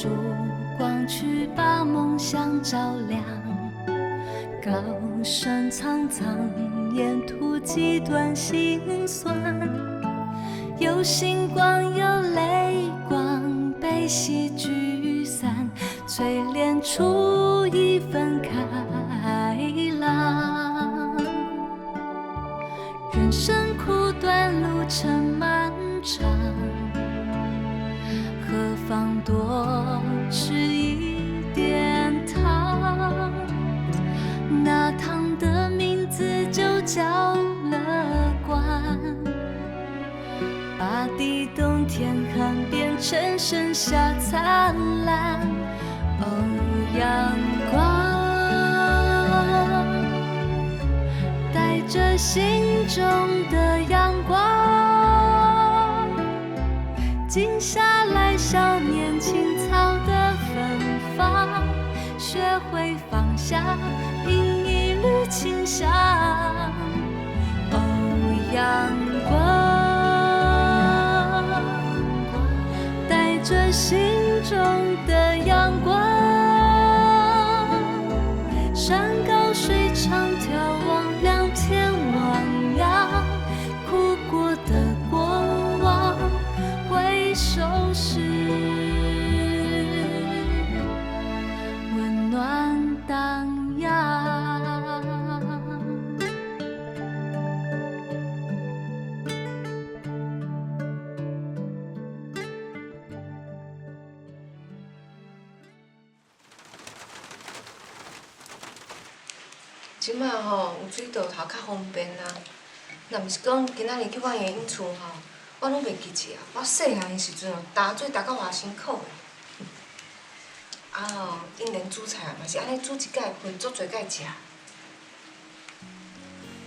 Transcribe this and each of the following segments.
烛光去把梦想照亮。高声苍苍，沿途几段心酸。有星光，有泪光，被戏剧散，淬炼出一份开朗。人生苦短，路程漫长，何妨多吃一点糖？那糖的名字就叫乐观，把地冻天寒变成盛夏灿烂。哦，阳光，带着心中的阳光，静下来想念青草的芬芳，学会放下饮一缕清香。哦，阳光，带着心中的阳光，山高水长，眺望两天汪洋，哭过的过往，回首时温暖荡漾。即摆吼有水道头较方便啊。若毋是讲今仔日去我爷因厝吼，我拢袂记起啊。我细汉的时阵哦，打水打到偌辛苦的。啊吼，因连煮菜嘛是安尼煮一届，分足侪届食。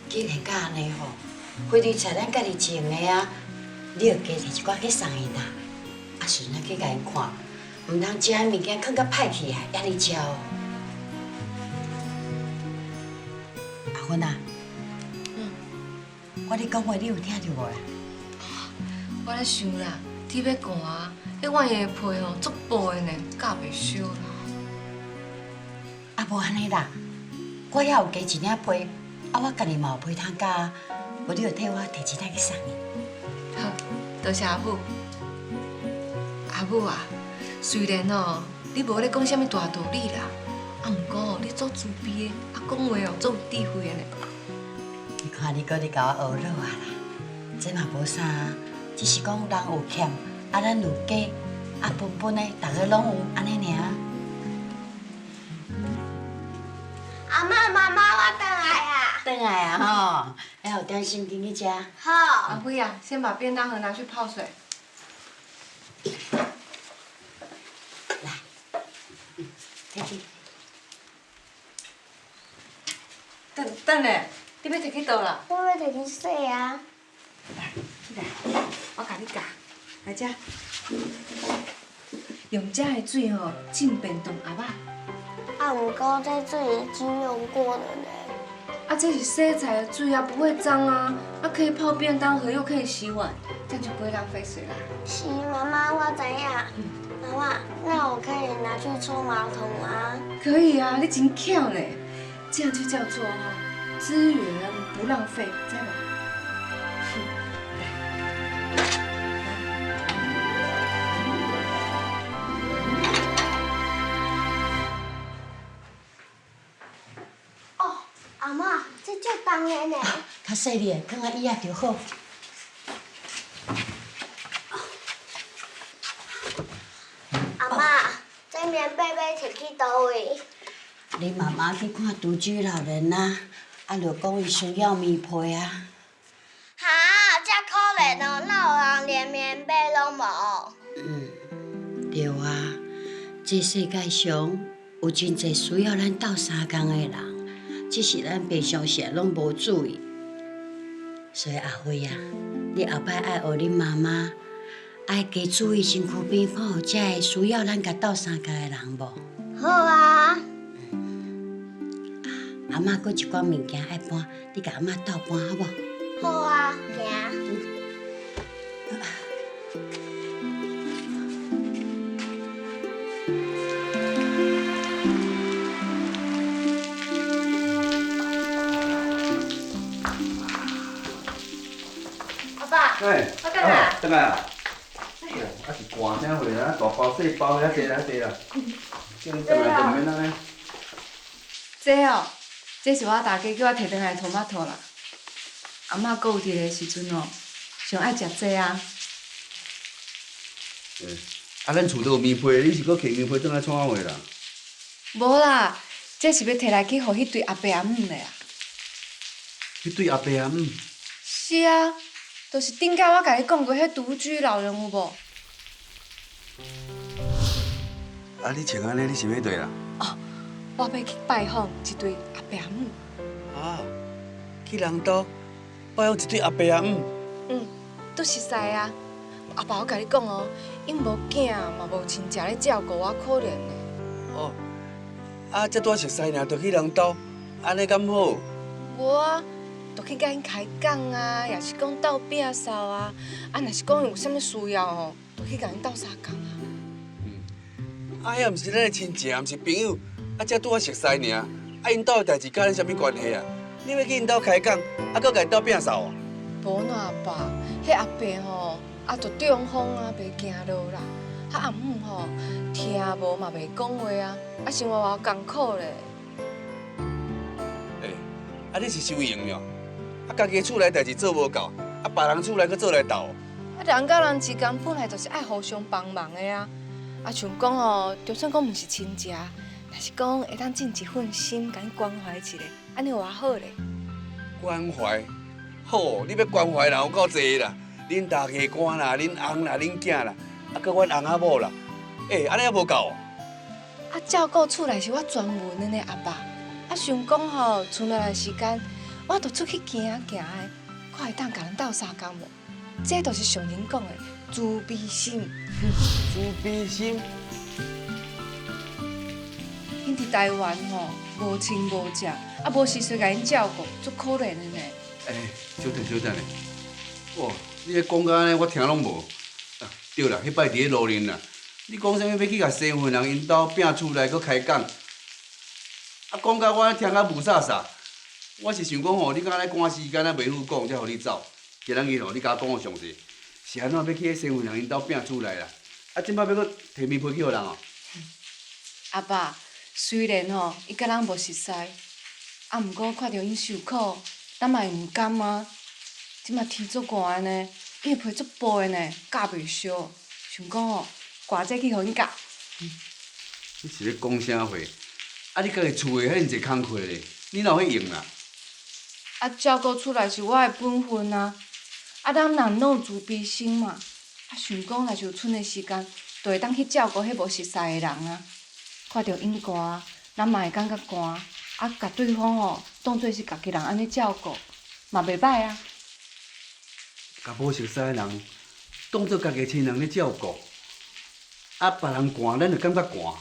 既然甲安尼吼，花蕊菜咱家己种的啊，你着加摕一寡去送伊啦。啊，顺便去甲因看，毋通食的物件放甲歹去啊，压力焦。阿芬啊，我咧讲话你有听着无啦？我咧想啦，天要寒啊，迄我爷的被吼足薄的呢，教袂烧啦。啊，无安尼啦，我也有加一领被，啊，我家己嘛有被通加，无你着替我摕一领去送伊。好，多谢阿母。阿母啊，虽然哦，你无咧讲啥物大道理啦，啊，毋过哦，你足慈悲的，啊，讲话哦足有智慧的呢。你看你搁咧甲我学老啊啦，这嘛无啥，只是讲人有欠，啊，咱有加，啊，分分的，大家拢有安尼尔。阿嬷，妈妈，我回来啊！回来啊吼，还有点心紧去食。好。阿辉啊，先把便当盒拿去泡水。来，摕去。等咧，你要摕去倒啦？我要摕去洗啊。来，我甲你教，来遮。用遮的水吼浸便当盒仔。啊，毋过这水已经用过了呢。啊，这是洗菜的水啊，不会脏啊，啊可以泡便当盒，又可以洗碗，这样就不会浪费水啦。是妈妈，我知影。妈妈，那我可以拿去冲马桶吗？可以啊，你真巧呢，这样就叫做资源不浪费，知道吗？哦，阿嬷，这足重的呢。较细粒的，放在椅仔就好。阿嬷，这棉被要摕去倒位？你妈妈去看独居老人啊，啊，就讲伊需要棉被啊。哈，这可怜哦，哪有人连棉被拢无？对啊，这世界上有真侪需要咱斗相共的人，只是咱平常时拢无注意。所以阿辉啊，你后摆爱学恁妈妈，爱加注意身躯边看有遮个需要咱甲斗相共的人无？好啊。阿嬷搁一寡物件爱搬，你甲阿嬷斗搬好无？好啊，行。哎，我等下。等下啊。哦，还是寒啥货啦？大包细包，遐济啦，遐济啦。叫你等下就免安尼。这哦，这是我大家叫我摕回来的托马托啦。阿嬷搁有伫的时阵哦，上爱食这啊。啊，咱厝都有面皮，你是搁摕面皮转来创啥货啦？无啦，这是要摕来去互迄对阿伯阿姆的啊。迄对阿伯阿姆。是啊，就是顶届我甲你讲过迄独居老人有无？啊，你穿安尼，你是要对啦？我要去拜访一对阿伯阿姆。啊，去人兜拜访一对阿伯阿姆。拄熟识啊。阿爸，我甲你讲哦，因无囝嘛无亲戚咧照顾我，可怜的。哦，啊，这拄熟悉尔，就去人兜，安尼敢好？无啊，就去甲因开讲啊，也是讲斗摒扫啊，啊，若是讲有啥物需要吼，就去甲因斗相共啊。啊，遐毋是咱的亲戚，毋是朋友，啊，这拄啊熟悉尔，啊，因兜的代志甲咱啥物关系啊？你要去因兜开讲，啊，搁甲因兜摒扫啊？无喏，阿爸，迄阿伯吼，啊，就中风啊，袂行路啦。啊，阿母吼，听无嘛袂讲话啊，啊，生活偌艰苦咧。诶，啊，你是收用了，啊，家己厝内代志做无够，啊，别人厝内搁做来斗。啊，人甲人之间本来就是爱互相帮忙的啊。啊，像讲吼，就算讲毋是亲戚，但是讲会当尽一份心，甲你关怀一下，安尼偌好咧。关怀，好，你要关怀人有够济啦，恁大家官啦，恁翁啦，恁囝啦，啊，搁阮翁仔某啦，诶，安尼还无够？啊，照顾厝内是我专门的呢，阿爸。啊，想讲吼，剩落来的时间，我着出去行行的，看会当甲人斗相共无？这就是上人讲的慈悲心。慈悲心。因伫台湾吼，无亲无戚，啊，无时阵甲因照顾，足可怜的呢。诶，小等咧，哇，你咧讲到安尼，我听拢无。啊，对啦，迄摆伫咧路林啦。你讲啥物要去甲生份人因兜摒厝内搁开讲，啊，讲到我听甲无煞煞。我是想讲吼，你敢若赶时间啊，袂赴讲，才互你走。今仔日吼，你甲我讲个详细，是安怎要去迄生份人因兜摒厝内啦？啊，即摆要搁摕面皮去互人哦？阿爸，虽然吼伊甲人无熟识，啊，毋过看到因受苦，咱嘛会毋甘啊。即马天足寒呢，伊的皮足薄的呢，教袂烧。想讲吼，挂这去互因教。你是咧讲啥话？啊，你家己厝诶遐尼侪工课咧，你哪有迄用啦？啊，照顾厝内是我的本分啊。啊，咱人拢有自卑心嘛。啊，想讲若是有剩的时间，就会当去照顾迄无熟识的人啊。看到因寒，咱嘛会感觉寒。啊，甲对方吼当做是家己人安尼照顾，嘛袂歹啊。甲无熟悉诶人当做家己亲人咧照顾，啊，别人寒，咱就感觉寒。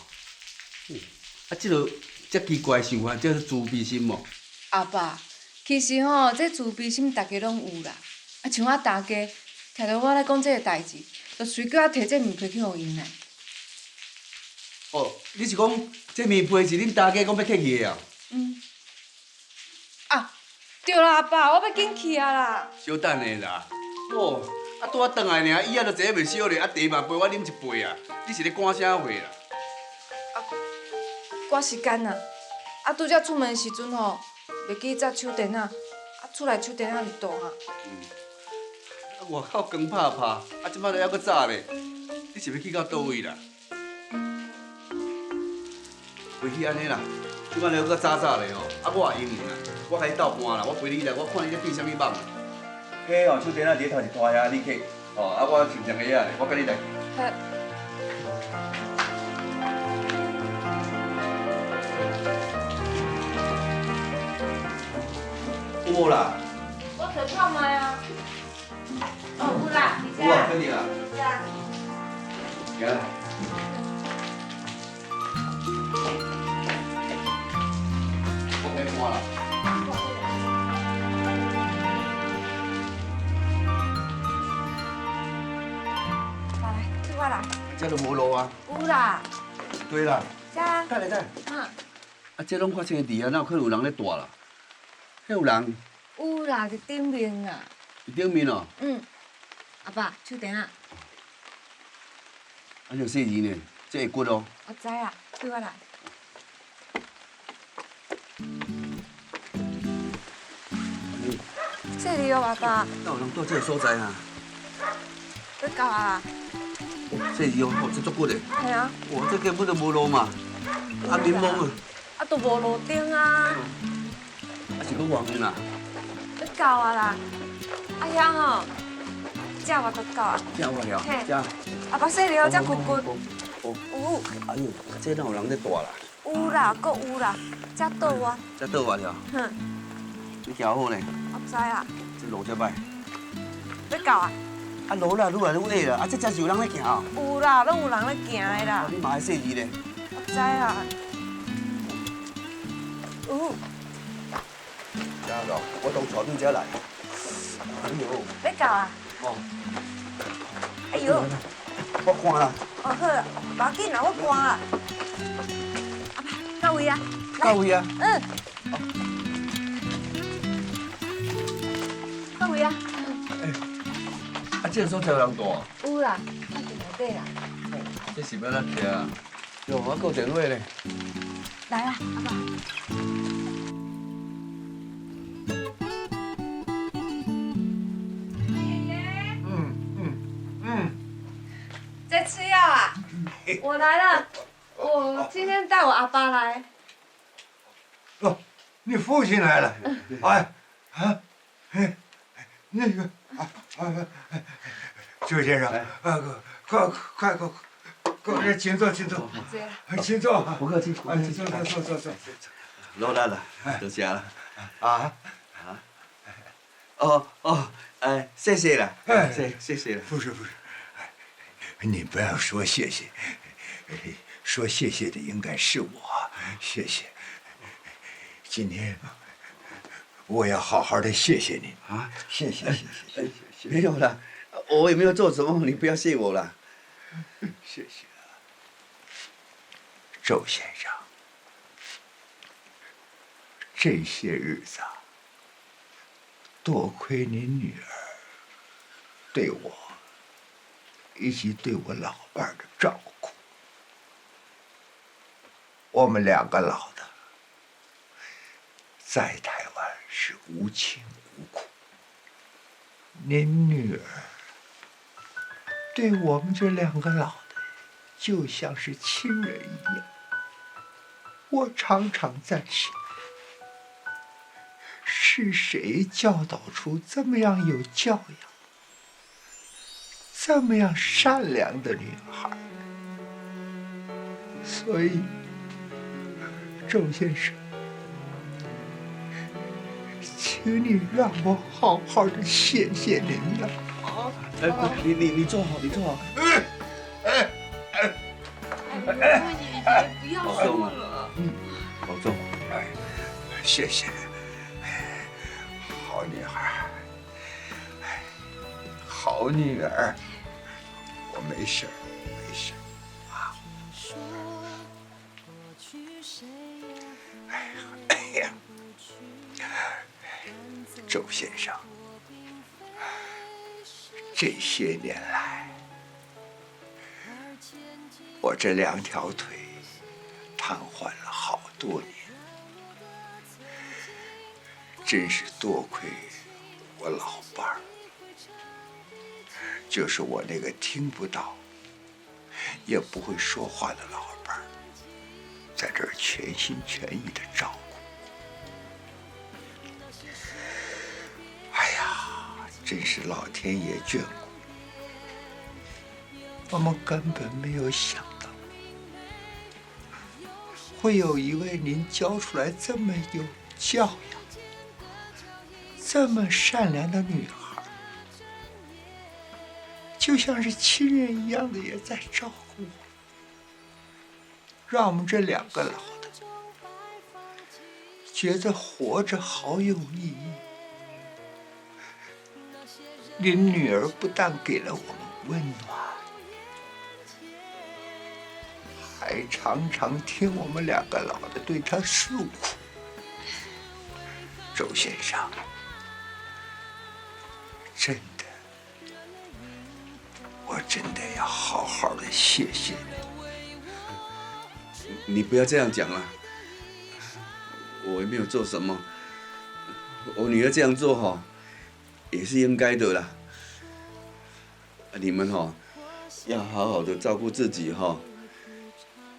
啊，即落遮奇怪的想法，叫做自卑心哦。阿爸，其实吼，这自卑心大家拢有啦。啊，像我大家听到我咧讲这个代志，就随叫我摕这面皮去互因咧。哦，你是讲这面皮是恁大家讲要客去的啊？啊，对啦，阿爸，我要紧去啊啦。小等下啦。哦，啊，拄仔转来尔，伊仔就坐袂少咧，啊，茶嘛陪我啉一杯啊。你是咧赶啥话啦？赶时间啊！啊，拄则出门的时阵吼，袂记插手电啊，厝内手电是大啊。啊，外口光拍拍，啊，即摆都还阁早咧。你是要去到倒位啦？袂去安尼啦，即摆了阁早早咧吼。啊，我也用啦，我甲你斗搬啦，我陪你来，我看你咧变啥物梦啦。迄哦，手电啊，伫咧头一拖遐，你客。哦，啊，我穿上个仔咧，我甲你来。有无啦？我摕看卖啊。哦，有啦，有啊，肯定啦。是啊。行啦。我开搬啦。来，去我啦。这都无路啊。有啦。对啦。遮。等下。啊。啊，这拢发生伫啊，哪有可能有人咧住啦？迄有人有啦，伫顶面啊。伫顶面哦。阿爸，手电啊！啊，就细字呢，这会骨哦。我知啊，对我来。这里哦，阿爸。哪有人到这个所在啊？要到啊！细字哦，这足骨的。系啊。哇，这根本就无路嘛，啊民风啊，啊，都无路顶啊！啊是搁远远啊。要到啊啦！啊遐吼，这我都到啊。这我了，嘿这。阿爸，这里哦，这骨骨。哦。有。哎呦，这哪有人在带啦？有啦，搁有啦，这倒我。这倒我了。哼，你行好呢，我知啊。这路这歹。要到啊！啊路啦，愈来愈矮啦，啊这真是有人在行哦。有啦，拢有人咧行的啦。你嘛爱细字呢？我知啊。有。这咯，我当带你这来。哎呦。要到啊！哦。哎呦！我看啦。哦好啦，无要紧啦，我赶啦。阿爸，到位啊！到位啊。嗯。到位啊！啊，这个所在有人住啊？有啦，我伫内底啦。这是要哪徛啊？哟，我还有电话咧。来啊，阿爸。在吃药啊？我来了，我今天带我阿爸来。哦，你父亲来了，哎，啊，哎，那个周先生，快，请坐，请坐，请坐，不客气，坐，老大了，多谢了。啊，哦，哎，谢谢了，谢谢了。不是，你不要说谢谢，说谢谢的应该是我，谢谢。今天我要好好的谢谢你啊，谢谢。没有了，我也没有做什么，你不要谢我了。谢谢，周先生。这些日子啊，多亏您女儿对我以及对我老伴儿的照顾，我们两个老的在台湾是无亲无故，您女儿对我们这两个老的就像是亲人一样。我常常在想，是谁教导出这么样有教养、这么样善良的女孩？所以，周先生，请你让我好好的谢谢您了。你坐好，你坐好。不要说了。保重。谢谢，好女孩，好女儿，我没事啊。哎呀，周先生，这些年来，我这两条腿瘫痪了好多年。真是多亏我老伴儿，就是我那个听不到也不会说话的老伴儿，在这儿全心全意的照顾。哎呀，真是老天爷眷顾，我们根本没有想到会有一位您教出来这么有教养、这么善良的女孩，就像是亲人一样的也在照顾我，让我们这两个老的觉得活着好有意义。您女儿不但给了我们温暖，还常常听我们两个老的对她诉苦。周先生，真的，我真的要好好的谢谢你。你不要这样讲啦，我也没有做什么，我女儿这样做哈，也是应该的啦。你们哈要好好的照顾自己哈。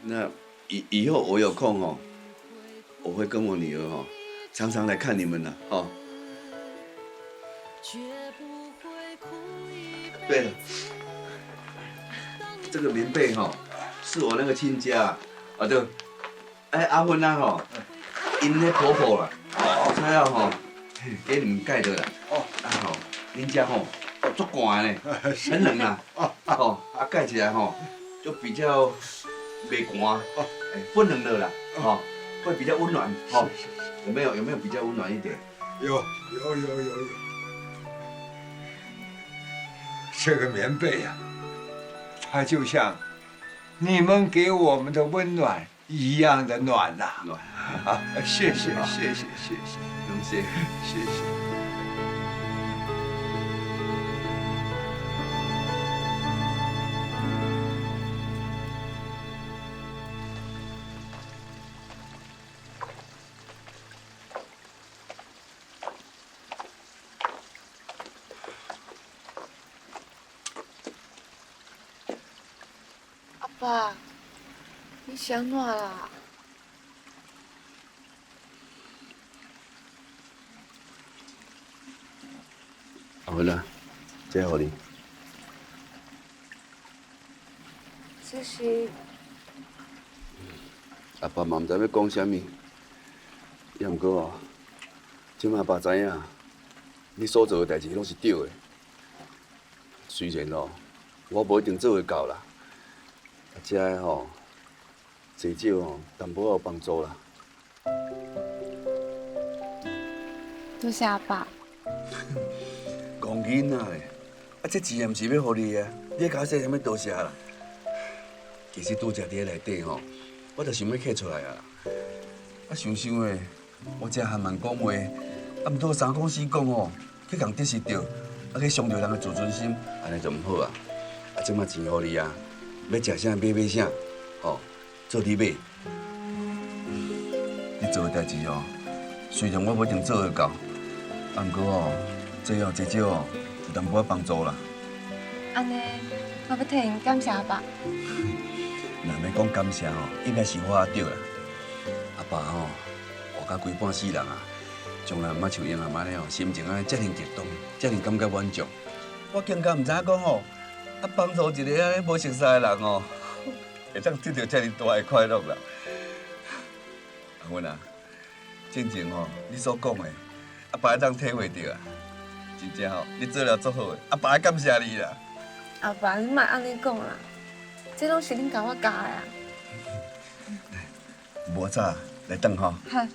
那以后我有空哈，我会跟我女儿哈常常来看你们的哈。对了，这个棉被哈是我那个亲家啊，对，阿芬啊吼，因那婆婆啦，才要吼给你们盖的啦。吼，恁家吼足寒呢，很冷啦，吼盖起来吼就比较袂寒，不冷的啦，吼会比较温暖，吼有没有比较温暖一点？有。这个棉被呀，它就像你们给我们的温暖一样的暖呐！暖啊，谢谢。不用谢。阿爸，你是安怎啦？阿芬啊，这给你。这是阿爸嘛毋知要讲啥物，也毋过哦，即马爸知影，你所做的代志拢是对的。虽然哦，我无一定做会到啦，遮个吼，至少哦，淡薄有帮助啦。多谢阿爸。讲囡仔的，这钱也毋是要互你的，你甲我说啥物多谢啦？其实拄则伫内底吼，我就想要摕出来啊。想的，我遮含慢讲话，毋多三讲四讲哦，去共得失着，去伤着人的自尊心，安尼就毋好啊。即马钱互你啊，要食啥买啥，吼，做你买。你做的代志哦，虽然我无一定做得到，毋过哦，这哦至少哦有淡薄仔帮助啦。安尼，我要替您感谢阿爸。若要讲感谢吼，应该是我对啦。阿爸吼，活到规半世人啊，从来毋捌像因阿妈咧吼，心情安尼遮尔激动，遮尔感觉满足。我更加毋知影讲吼，帮助一个安尼无熟识的人吼，会当得到遮尔大的快乐啦。阿芬啊，真正吼，你所讲的，阿爸会当体会到啊，真正吼，你做了足好的，阿爸爱感谢你啦。阿爸，你莫安尼讲啦，这拢是恁甲我教的啊。无早来等吼。好。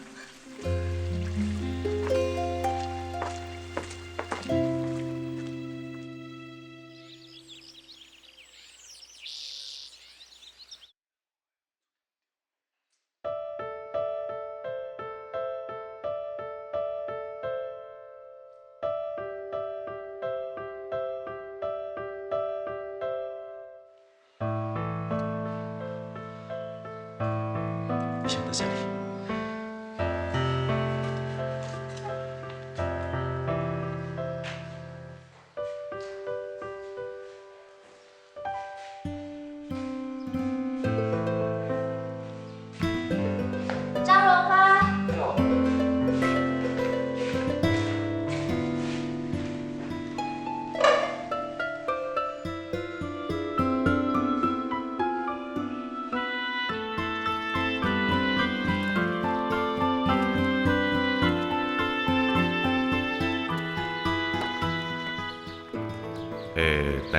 你想到啥哩？张荣发，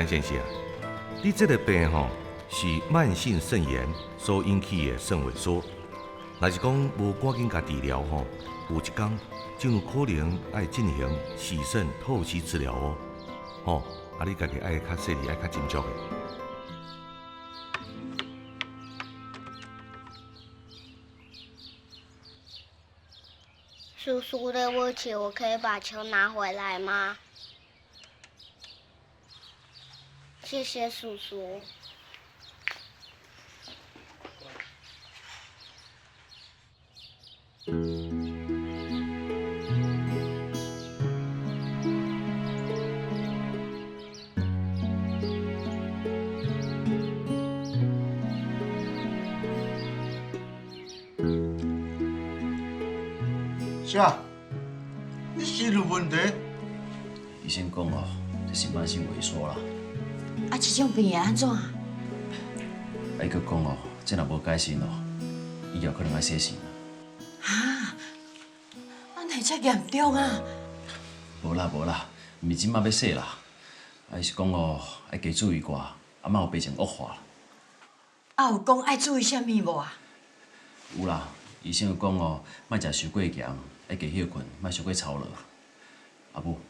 陈先生，你这个病吼是慢性肾炎所引起的肾萎缩。若是讲无赶紧甲治疗吼，有一天就有可能要进行洗肾透析治疗哦。吼，你家己爱较细腻，爱较斟酌的。叔叔，对不起，我可以把球拿回来吗？谢谢叔叔。啥？你心有问题？医生讲哦，这是慢性萎缩啦。啊，这种病会安怎？啊，伊佫讲哦，这若无改善哦，以后可能要洗肾啦。啊，安尼遮严重啊！无啦无啦，毋是即马要洗啦，啊，伊是讲哦，要加注意寡，啊，莫有病情恶化啦。啊，有讲爱注意啥物无啊？有啦，医生有讲哦，莫食伤过咸，要加休困，莫伤过操劳。啊母，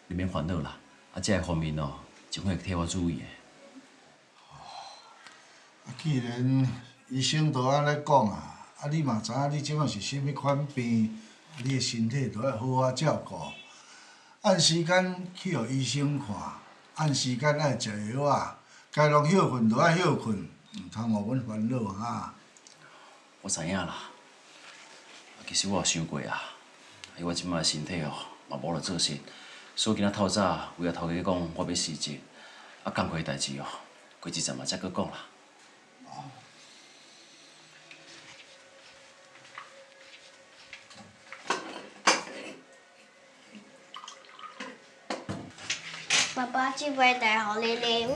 你免烦恼啦，啊，这个方面哦，尽快替我注意的。既然医生都安尼讲啊，啊你嘛知影你即摆是啥物款病，你的身体都要好好照顾，按时间去互医生看，按时间爱食药啊，该拢休困就爱休困，毋通互阮烦恼哈。我知影啦，其实我也想过啊，因为我即摆身体哦嘛无落做事，所以今仔透早为了头家讲我要辞职，啊工课代志哦，过一阵嘛才搁讲啦。爸爸，这杯茶给你啉。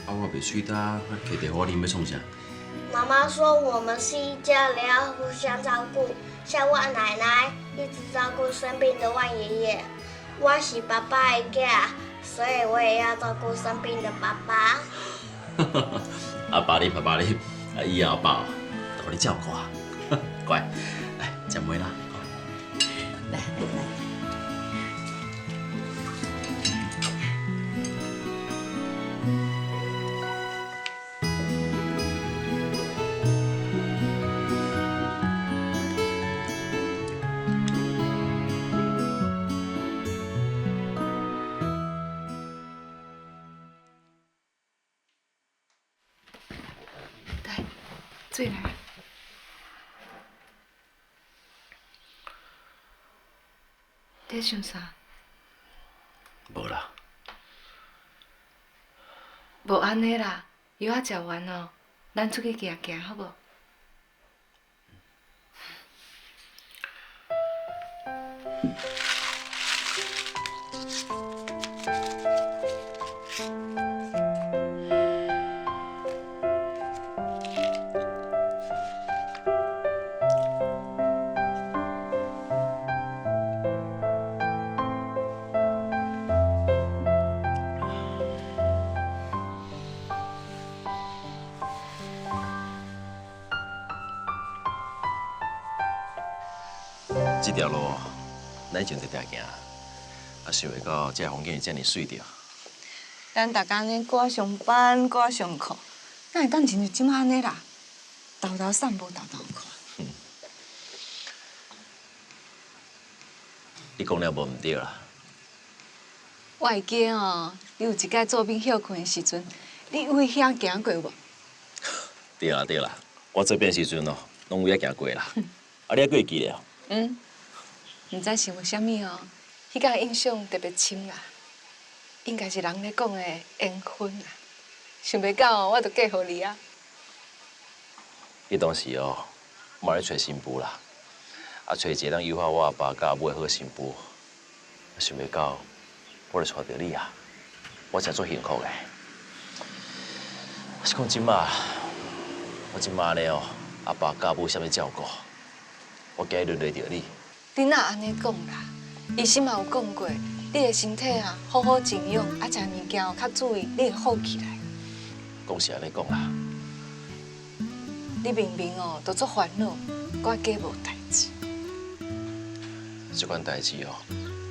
啊，我袂水干，摕茶我啉要创啥？妈妈说我们是一家人，要互相照顾。像我奶奶一直照顾生病的万爷爷，我是爸爸的囝，所以我也要照顾生病的爸爸。阿爸你，爸爸你，啊以后阿爸都互你照顾啊，乖，来食糜啦。来来来。水来。在想啥？无啦。无安尼啦，药仔食完哦，咱出去行行好无？这条路，咱以前直直行，啊，想袂到这风景会遮尔水着。咱逐工呢赶上班，赶上课，哪会当亲像即马安尼啦？豆豆散步，豆豆看。你讲了无毋对啦。我会记哦，你有一摆做兵休困的时阵，你为遐行过无？对啦对啦，我做兵时阵哦，拢有遐行过啦。啊，你还会记了？毋知是为虾米哦，迄天印象特别深啦，应该是人咧讲的缘分啦。想袂到哦，我就嫁互你啊！迄当时哦，嘛咧找新妇啦，啊找一个当优化我阿爸甲阿母的好新妇，想袂到我就找到你啊！我真足幸福的。是讲即马，我即马呢哦，阿爸甲阿母啥物照顾，我今日轮到着你。你哪安尼讲啦？医生嘛有讲过，你的身体啊，好好静养，啊食物件哦较注意，你会好起来。讲是安尼讲啦。你明明哦，都足烦恼，我假无代志。这款代志哦，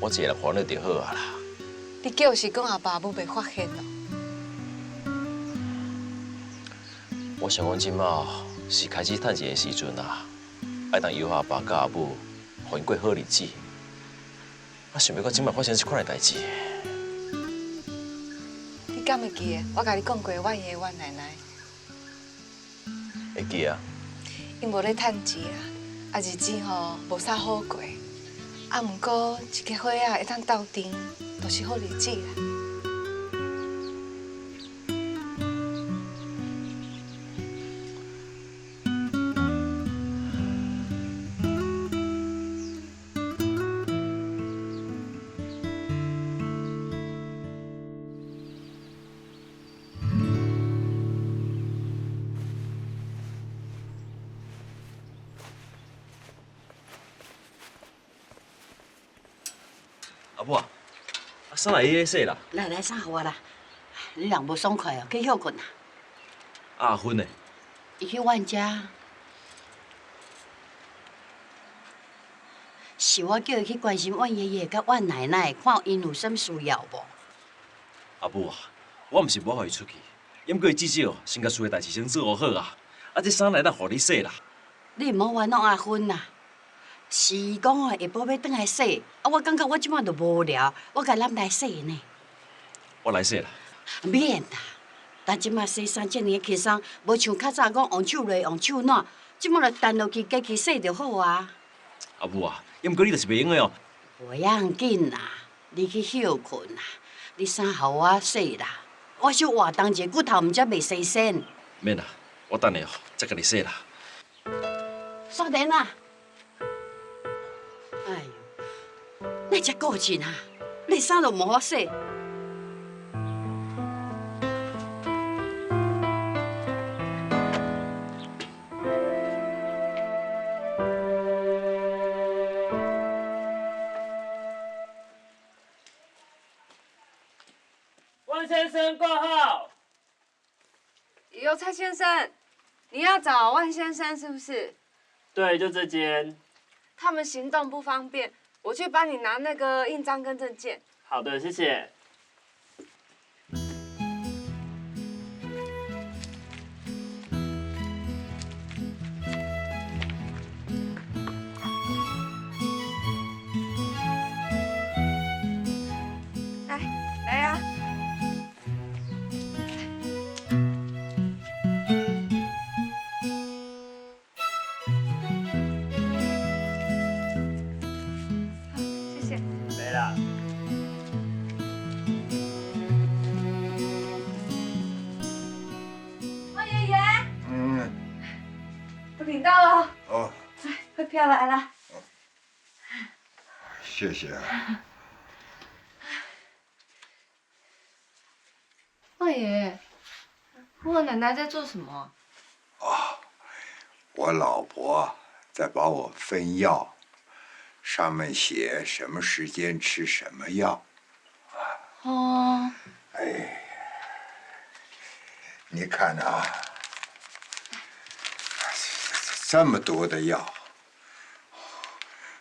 我一个人烦恼就好啊啦。你就是讲阿爸母袂发现咯？我想讲即马是开始趁钱的时阵啊，爱当优化阿爸甲阿母，互因过好日子。啊，想袂到即马发生这款的代志。你敢会记得我甲你讲过阮爷阮奶奶？会记啊？因无咧趁钱啊，啊日子吼无啥好过，啊毋过一个伙仔会当斗阵，都是好日子啦。阿母啊，衫来伊洗啦。来上好我啦，你人无爽快哦，去休困啊。阿芬呢？伊去阮家，是我叫伊去关心阮爷爷甲阮奶奶，看因有甚需要无。阿母啊，我毋是无互伊出去，毋过伊至少先甲厝诶代志先做好啊。啊，这衫来咱互你洗啦。你毋好冤枉阿芬啦。是讲哦，下晡要转来洗，啊，我感觉我即摆就无聊，我甲咱来洗呢。我来洗啦。免啦，但即摆洗衫遮尔轻松，无像较早讲用手热用手暖，即摆就弹落去家己洗就好啊。阿母啊，毋过你就是袂用的哦。袂要紧啦，你去休困啦，你衫互我洗啦。我小活动者骨头毋则袂洗身。免啦，我等下哦，再甲你洗啦。煞电啊！哎呦，你遮顾钱啊！你衫都无好洗。万先生挂号。有蔡先生，你要找万先生是不是？对，就这间。他们行动不方便，我去帮你拿那个印章跟证件。好的，谢谢。来啊！谢谢。没了。万爷爷，嗯，我领到了，哦，汇票来了。谢谢啊。万爷，我奶奶在做什么？我老婆在帮我分药，上面写什么时间吃什么药。哦，哎，你看啊，这么多的药，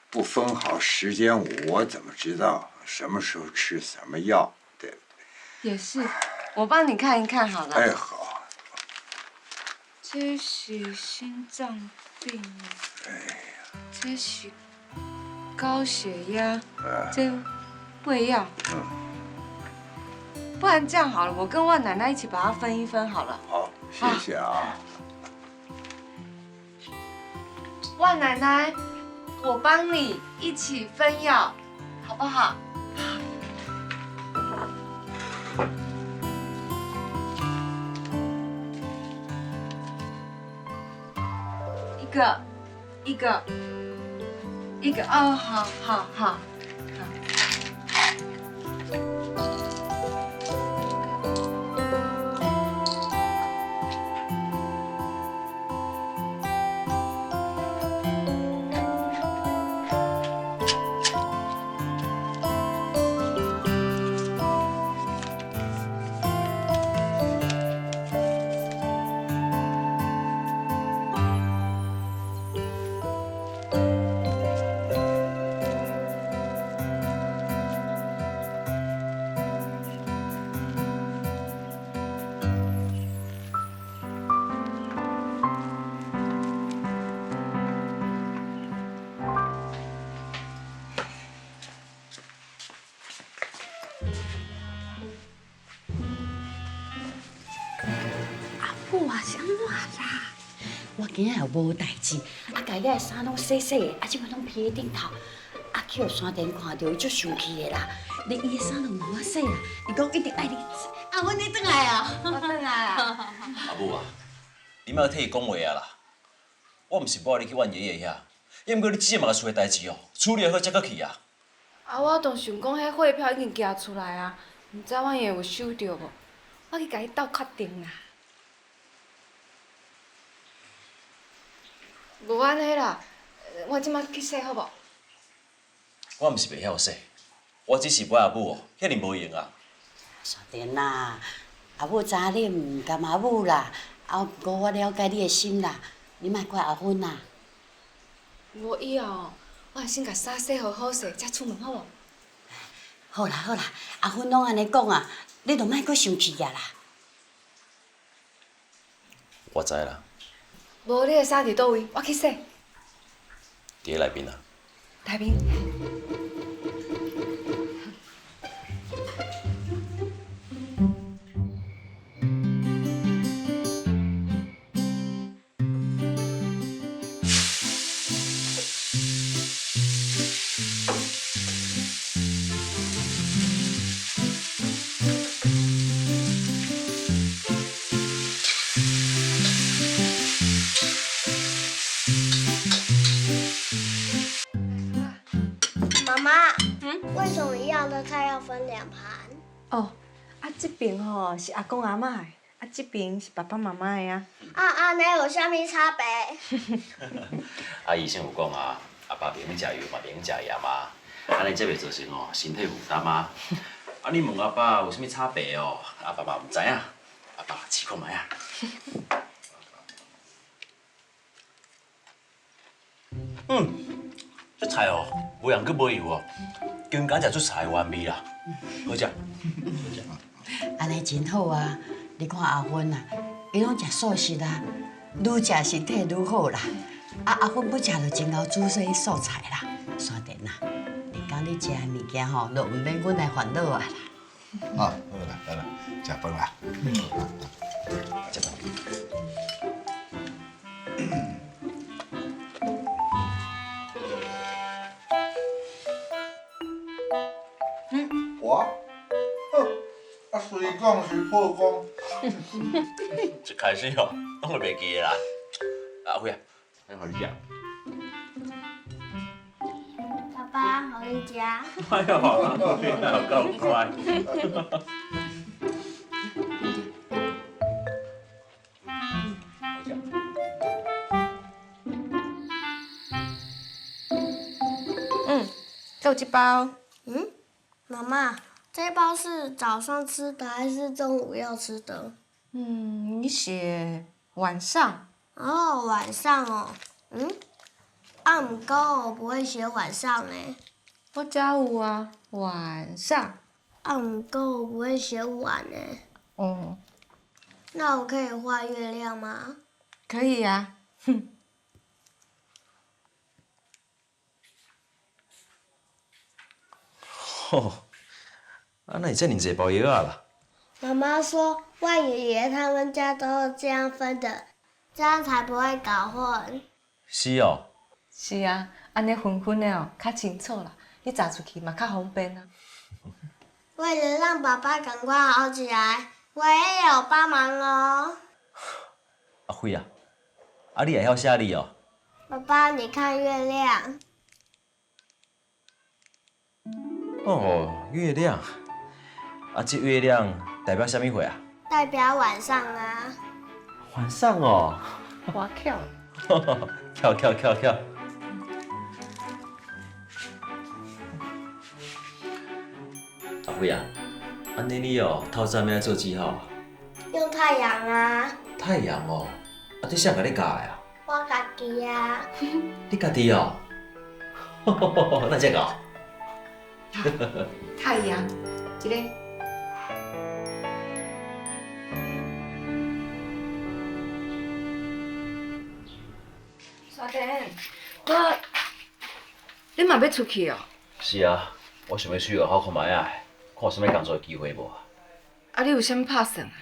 不分好时间，我怎么知道什么时候吃什么药？对不对？也是，我帮你看一看好了。哎，好。这是心脏病，这是高血压，这胃药。不然这样好了，我跟万奶奶一起把它分一分好了。好，谢谢啊。万奶奶，我帮你一起分药，好不好？一个，哦，好。我今仔也无代志，家己的衫拢洗洗的，即摆拢披喺顶头。去互山顶看到伊，足生气的啦！连伊的衫都无我洗啦，伊讲一定爱你。阮你转来啊！我转来啊！阿母啊，你莫替伊讲话啊啦！我毋是无你去阮爷爷遐，抑毋过你即嘛个厝的代志哦，处理好才搁去啊。我当想讲，迄货票已经寄出来啊，毋知阮爷有收到无？我去甲伊斗确定啦。无安尼啦，我即马去洗好无？我毋是袂晓说，我只是陪阿母哦，遐尔无用啊。山顶啦，阿母知影你毋甘阿母啦，不过我了解你的心啦，你莫怪阿芬啦。无以后，我会先甲衫洗好好势，才出门好无？好啦好啦，阿芬拢安尼讲啊，你就莫阁生气啊啦。我知啦，无你的衫伫倒位？我去洗。伫内面啊。内面。为什么一样的菜要分2盘？哦，这边吼是阿公阿嬷的，这边是爸爸妈妈的啊。安尼有啥物差别？阿医生有讲啊，阿爸免食油嘛，免食盐嘛，安尼才袂造成哦身体负担啊。你问阿爸有啥物差别哦？阿爸嘛毋知影，阿爸试看卖啊。这菜哦，无盐佮无油哦，更敢食出菜的原味啦，好食。安尼真好啊！你看阿芬啊，伊拢食素食啊，愈食身体愈好啦。阿芬不食就真够煮些素菜啦。山田啊，你讲你食的物件吼，就毋免阮来烦恼啊啦。好啦，来啦，食饭啦。食饭。我，随讲随破讲。一开始哦，拢会袂记的啦。阿辉啊，咱互你食。爸爸，互你食。哎呦，有够快。还有这包。妈妈，这包是早上吃的还是中午要吃的？你写晚上。哦，晚上哦。不过我不会写晚上呢。我家有啊，晚上。不过我不会写晚呢。哦。那我可以画月亮吗？可以啊。吼，那你这领这包药啊啦？妈妈说，万爷爷他们家都是这样分的，这样才不会搞混。是哦。是啊，安尼分分的哦，较清楚啦。你查出去嘛较方便啊。为了让爸爸赶快好起来，我也有帮忙哦。阿辉啊，你会晓写字哦？爸爸，你看月亮。哦，月亮。这月亮代表啥物货啊？代表晚上啊。晚上哦。花巧。巧。阿辉啊，安尼你哦，透早要做记号啊？用太阳啊。太阳哦，这谁甲你教的啊？我家己啊。你家己哦？那这个。太阳，一个。沙田，你嘛要出去哦？是啊，我想要出去好看卖啊，看有啥物工作的机会无？啊，你有啥物打算啊？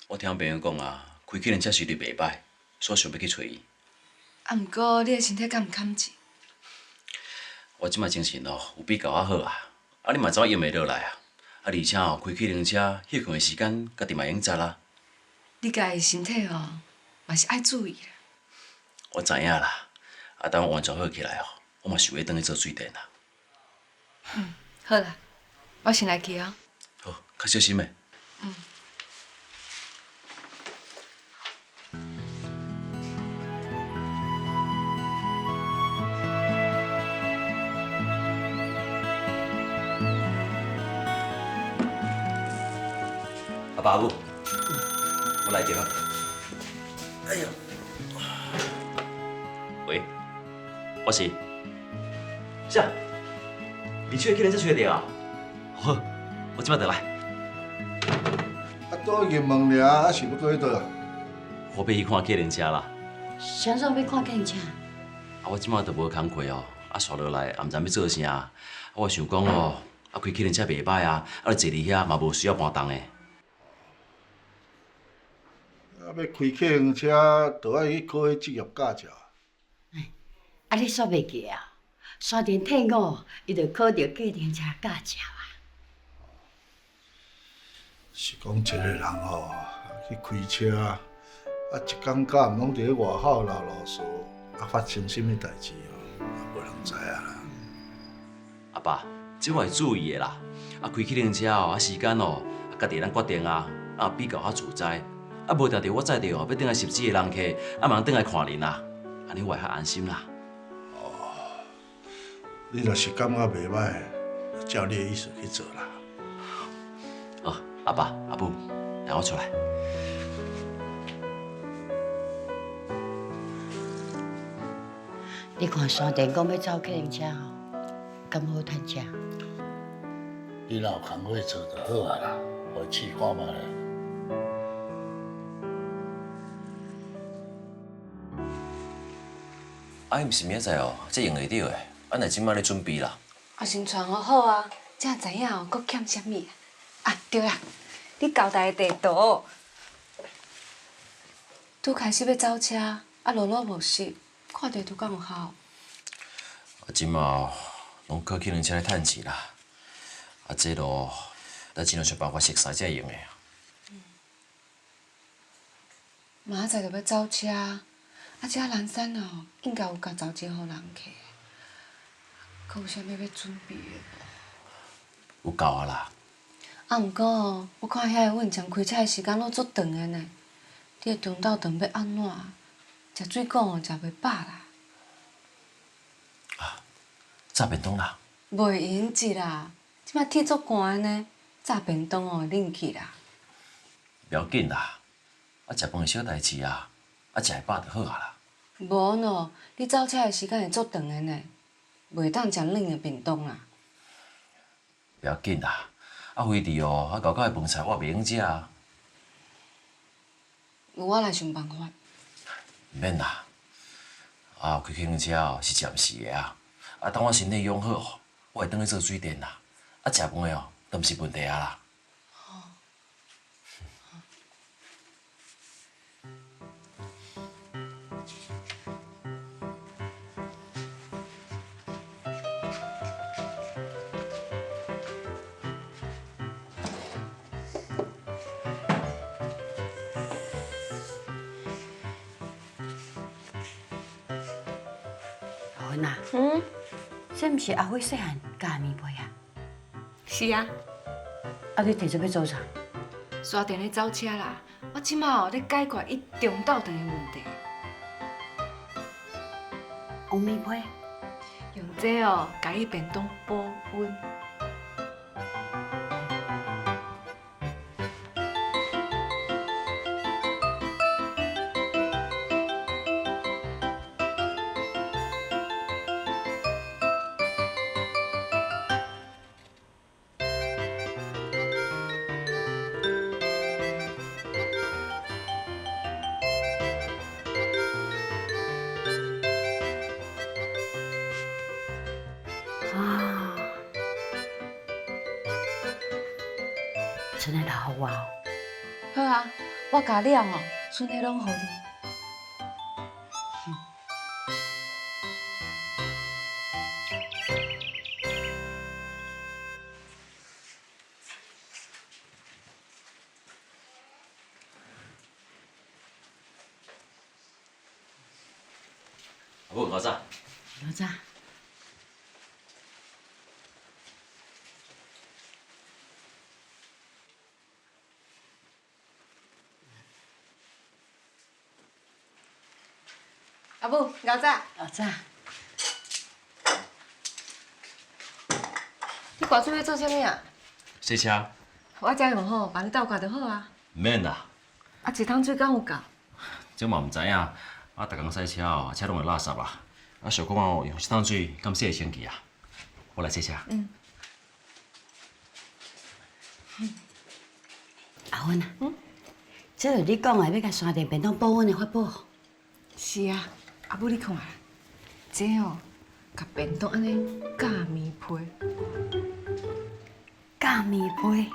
我听朋友讲啊，开起人测试率袂歹，所以想要去找伊。啊，毋过你的身体敢毋堪钱？我即摆精神哦有比较好啊，啊你嘛知我用袂落来啊，啊而且哦开汽轮车休困的时间，家己嘛用知啦。你家己身体哦，嘛是爱注意啦。我知影啦，啊等我完全好起来哦，我嘛想要转去做水电啦。好啦，我先来去哦。好，较小心诶。阿爸母，我来电了。哎呦，喂，我是。是。你去的去人这吹的啊？好，我即摆就来。啊，倒去问尔，啊是要过去倒啊？我要去看计程车啦。啥时候要看计程车？啊，我即摆都无工课哦，啊，刷落来也毋知要做啥。啊，我想讲哦，啊，开计程车袂歹啊，啊，坐伫遐嘛无需要搬重的。啊，要开计程车，就爱去考迄职业驾照。啊，你煞袂记啊？山田退伍，伊就考着计程车驾照啊。是讲一个人吼，去开车，啊，一天到晚拢伫咧外口流苏，啊，发生什么代志哦，啊，无人知啊。阿爸，这我会注意的啦。啊，开计程车哦，啊，时间哦，啊，家己咱决定啊，啊，比较较自在。啊，无定着我载着哦，要转来十指的人客，啊，嘛转来看人啊，安尼我会较安心啦。你若是感觉袂歹，照你的意思去做啦。哦，阿爸、阿母，让我出来。你看山田讲要走计程车吼，敢好趁食？你若有工课做就好啊啦，互伊试看觅。啊，伊毋是明仔载哦，这用会着的。俺来即摆咧准备啦。啊，先传好好啊，才知影哦，搁欠啥物啊？啊，对啦，你交代的地图，拄开始要走车，啊，落落无实，看地图敢有效？啊，即摆哦，拢靠计程车来趁钱啦。啊，这路咱尽量想办法熟悉才会用的。明仔载就要走车，啊，这南山哦，应该有甲招真好人客。可有啥物要准备的无？有够啊啦！啊，毋过哦，我看遐个运将开车的时间拢足长的呢。你的中昼顿要安怎？食水果哦，食袂饱啦。炸便当啦！袂用得啦，即摆天足寒的呢，炸便当哦会冷去啦。不要紧啦，啊，食饭是小代志啊，啊，食会饱就好啊啦。无喏，你走车的时间会足长的呢，袂当食冷的便当啦。不要紧啦，啊，飞猪哦，啊，厚厚的饭菜我袂用食啊。我来想办法。毋免啦，啊，开计程车哦是暂时的啊，啊，等我身体养好哦，我会转去做水电啦。啊，食饭的哦，都毋是问题啊啦。好呐，这毋是阿辉细汉教的棉被啊？是啊，啊，你提出要做啥？刷电咧走车啦，我即马哦咧解决伊中昼顿的问题。用棉被？用这哦，甲伊便当保温。啊，真的留互我哦。好啊，我甲了哦，剩的拢互你。好，老早。老早。阿母，老早，老早。你挂出去做啥物啊？洗车。我遮用好，帮你倒挂就好啊。唔免啦，啊，一桶水敢有够？这嘛唔知影。啊，逐工洗车哦，车拢会垃圾啊。啊，想讲哦，用一桶水敢洗会清气啊？我来洗车。阿芬啊，这个你讲的要甲山顶便当保温的法宝。是啊，阿母你看啦，这哦，甲便当安尼夹棉被。夹棉被。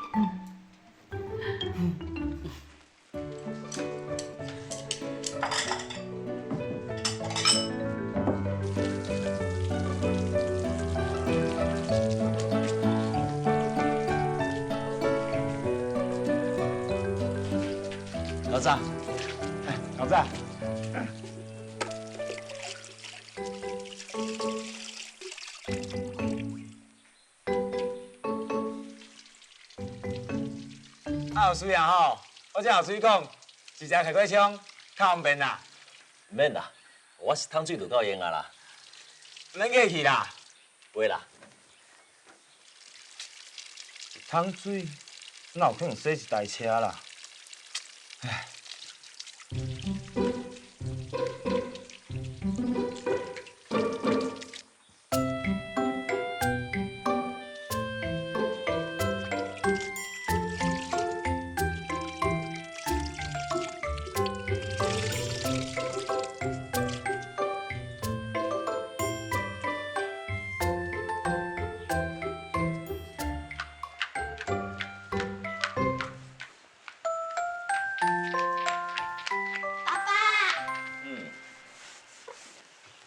老早，老早。啊，有需要吼，我正后水讲，是只开关枪，较方便啦。唔免啦，我一桶水就够用啊啦。唔免客气啦。袂啦。一桶水，哪有可能洗一台车啦？唉。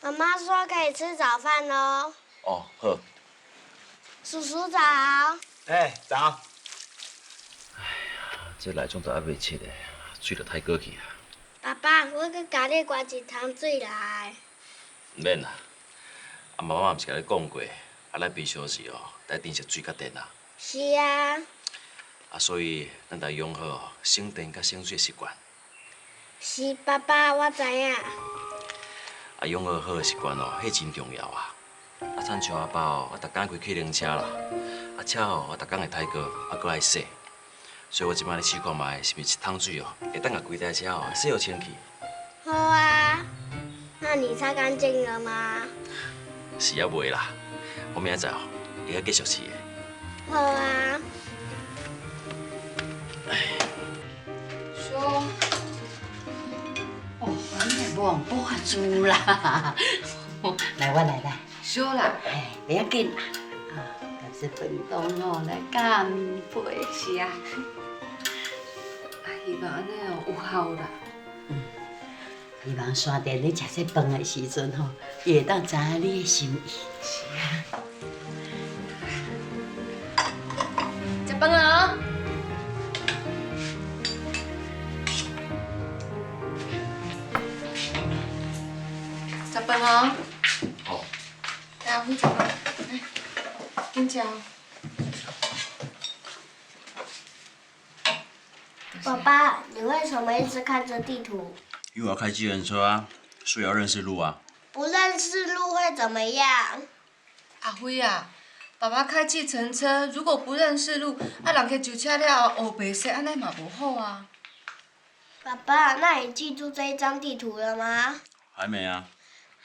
妈妈说可以吃早饭喽。哦，好。叔叔早。哎，早。这内种都还未切的，水都太过去啊。爸爸，我去家里灌一桶水来。唔免啦，啊妈妈嘛毋是甲你讲过，啊咱平常时哦，来珍惜水甲电啊。是啊。啊，所以咱得养好省电甲省水的习惯。是爸爸，我知影。啊，养好好的习惯哦，迄真重要啊！啊，产像阿爸哦，我逐工开汽零车啦，啊车哦，我逐工会抬过，啊搁爱洗，所以我即摆咧试看卖，是毋是一桶水哦，会当甲规台车哦洗互清气。好啊，那你擦干净了吗？是还袂啦，我明仔载哦会晓继续试的。好啊。说。哦，你也无用抱住啦！来，我来。小啦。哎，不要紧啦。啊，但是便当哦，来夹棉被。是啊。啊，希望安尼哦有效啦。希望山顶咧食这饭的时阵吼，伊会当知影你的心意。是啊。食饭啊！食饭哦。好。来，阿辉食饭，来，紧食。爸爸，你为什么一直看着地图？因为我要开计程车啊，所以要认识路啊。不认识路会怎么样？阿辉啊，爸爸开计程车，如果不认识路，啊，人去上车了后黑白色，安尼嘛无好啊。爸爸，那你记住这一张地图了吗？还没啊。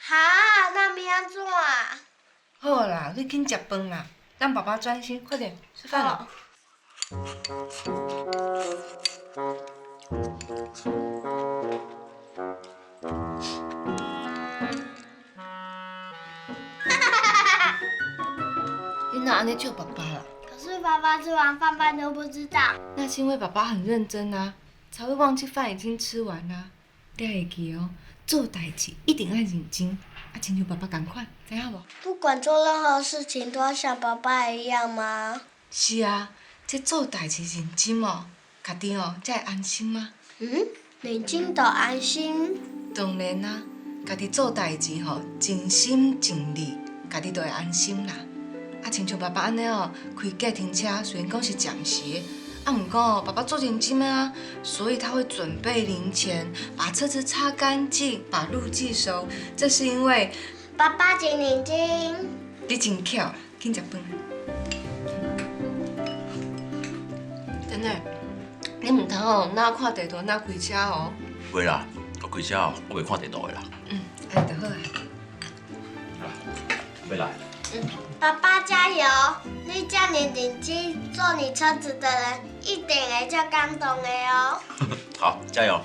哈，那明安怎啊？好啦，你紧食饭啦，让爸爸专心，快点吃饭了。你哪安尼叫爸爸啦？可是爸爸吃完饭都不知道。那是因为爸爸很认真啊，才会忘记饭已经吃完啦。你要会记哦，做代志一定要认真，啊，亲像爸爸同款，知影无？不管做任何事情都要像爸爸一样吗？是啊，这做代志认真哦，家己哦才会安心啊。认真就安心。当然啦，家己做代志吼，尽心尽力，家己就会安心啦。啊，亲像爸爸安尼哦，开计程车虽然讲是暂时的，啊，毋过哦，爸爸做认真的啊，所以他会准备零钱，把车子擦干净，把路记熟。这是因为爸爸真认真。你真巧啦，紧食饭。等下，你唔通哦，哪看地图哪开车哦。袂啦，我开车哦，我袂看地图的啦。安就好啊。要来。爸爸加油！你这么认真，坐你车子的人一定会足感动的哦。好，加油！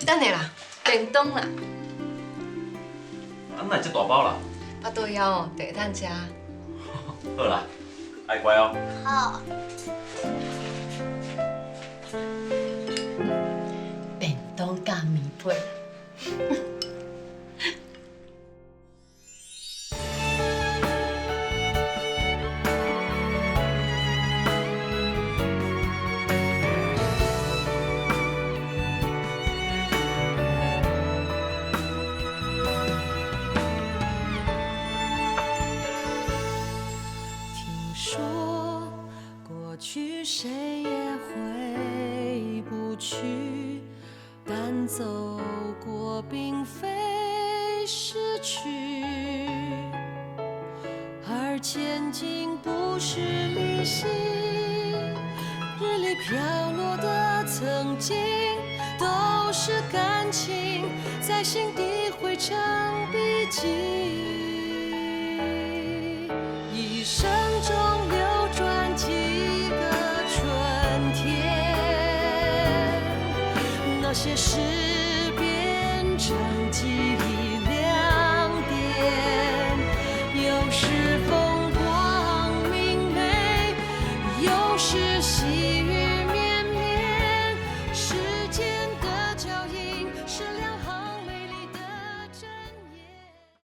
等下啦，便当啦，啊，哪会这大包啦？巴肚枵哦，地摊食。好啦，爱乖哦。好。便当加面配。听说过去谁也回不去，但走过并非失去，而前进不是旅行。日里飘落的曾经，都是感情，在心底汇成笔记。一生中流转几个春天，那些事